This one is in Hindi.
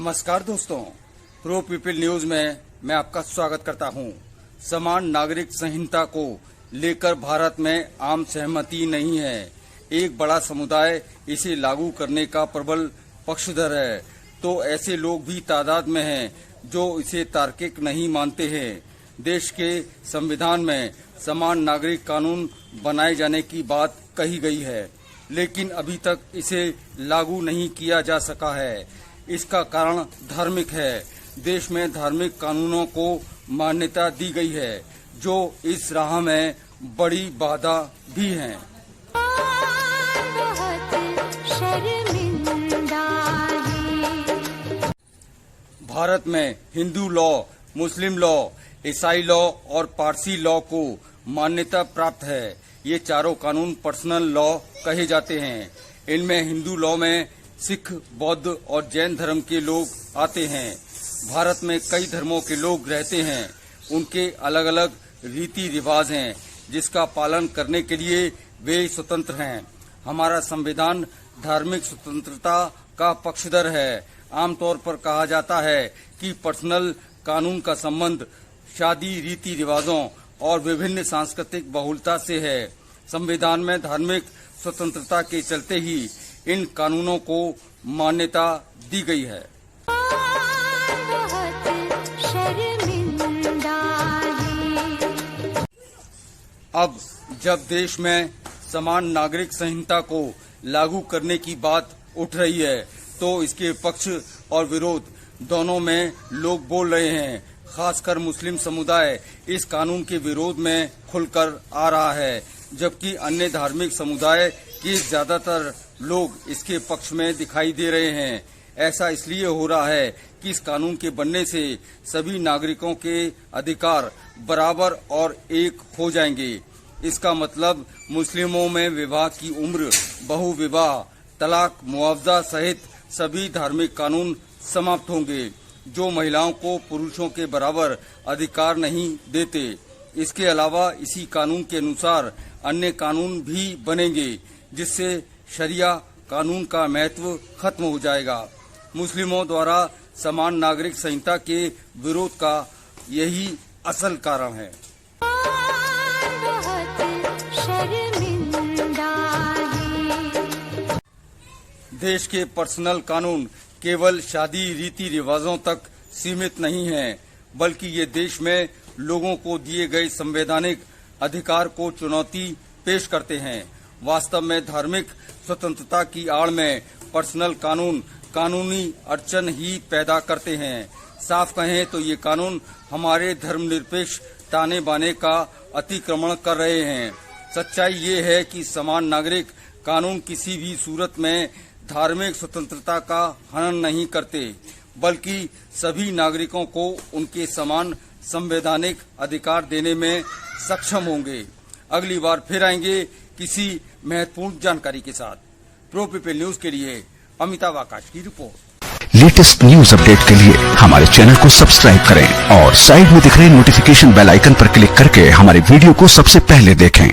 नमस्कार दोस्तों, प्रो पीपल न्यूज में मैं आपका स्वागत करता हूं। समान नागरिक संहिता को लेकर भारत में आम सहमति नहीं है। एक बड़ा समुदाय इसे लागू करने का प्रबल पक्षधर है, तो ऐसे लोग भी तादाद में हैं जो इसे तार्किक नहीं मानते हैं। देश के संविधान में समान नागरिक कानून बनाए जाने की बात कही गई है, लेकिन अभी तक इसे लागू नहीं किया जा सका है। इसका कारण धार्मिक है। देश में धार्मिक कानूनों को मान्यता दी गई है, जो इस राह में बड़ी बाधा भी हैं। भारत में हिंदू लॉ, मुस्लिम लॉ, ईसाई लॉ और पारसी लॉ को मान्यता प्राप्त है। ये चारों कानून पर्सनल लॉ कहे जाते हैं। इनमें हिंदू लॉ में सिख, बौद्ध और जैन धर्म के लोग आते हैं। भारत में कई धर्मों के लोग रहते हैं। उनके अलग अलग रीति रिवाज हैं, जिसका पालन करने के लिए वे स्वतंत्र हैं। हमारा संविधान धार्मिक स्वतंत्रता का पक्षधर है। आमतौर पर कहा जाता है कि पर्सनल कानून का संबंध शादी रीति रिवाजों और विभिन्न सांस्कृतिक बहुलता से है। संविधान में धार्मिक स्वतंत्रता के चलते ही इन कानूनों को मान्यता दी गई है। अब जब देश में समान नागरिक संहिता को लागू करने की बात उठ रही है, तो इसके पक्ष और विरोध दोनों में लोग बोल रहे हैं। खासकर मुस्लिम समुदाय इस कानून के विरोध में खुलकर आ रहा है, जबकि अन्य धार्मिक समुदाय के ज्यादातर लोग इसके पक्ष में दिखाई दे रहे हैं। ऐसा इसलिए हो रहा है कि इस कानून के बनने से सभी नागरिकों के अधिकार बराबर और एक हो जाएंगे। इसका मतलब मुस्लिमों में विवाह की उम्र, बहुविवाह, तलाक, मुआवजा सहित सभी धार्मिक कानून समाप्त होंगे, जो महिलाओं को पुरुषों के बराबर अधिकार नहीं देते। इसके अलावा इसी कानून के अनुसार अन्य कानून भी बनेंगे, जिससे शरिया कानून का महत्व खत्म हो जाएगा। मुस्लिमों द्वारा समान नागरिक संहिता के विरोध का यही असल कारण है। देश के पर्सनल कानून केवल शादी रीति रिवाजों तक सीमित नहीं हैं, बल्कि ये देश में लोगों को दिए गए संवैधानिक अधिकार को चुनौती पेश करते हैं। वास्तव में धार्मिक स्वतंत्रता की आड़ में पर्सनल कानून कानूनी अड़चन ही पैदा करते हैं। साफ कहें तो ये कानून हमारे धर्मनिरपेक्ष ताने बाने का अतिक्रमण कर रहे हैं। सच्चाई ये है कि समान नागरिक कानून किसी भी सूरत में धार्मिक स्वतंत्रता का हनन नहीं करते, बल्कि सभी नागरिकों को उनके समान संवैधानिक अधिकार देने में सक्षम होंगे। अगली बार फिर आएंगे किसी महत्वपूर्ण जानकारी के साथ। प्रो पीपल न्यूज के लिए अमिताभ आकाश की रिपोर्ट। लेटेस्ट न्यूज अपडेट के लिए हमारे चैनल को सब्सक्राइब करें और साइड में दिख रहे नोटिफिकेशन बेल आइकन पर क्लिक करके हमारे वीडियो को सबसे पहले देखें।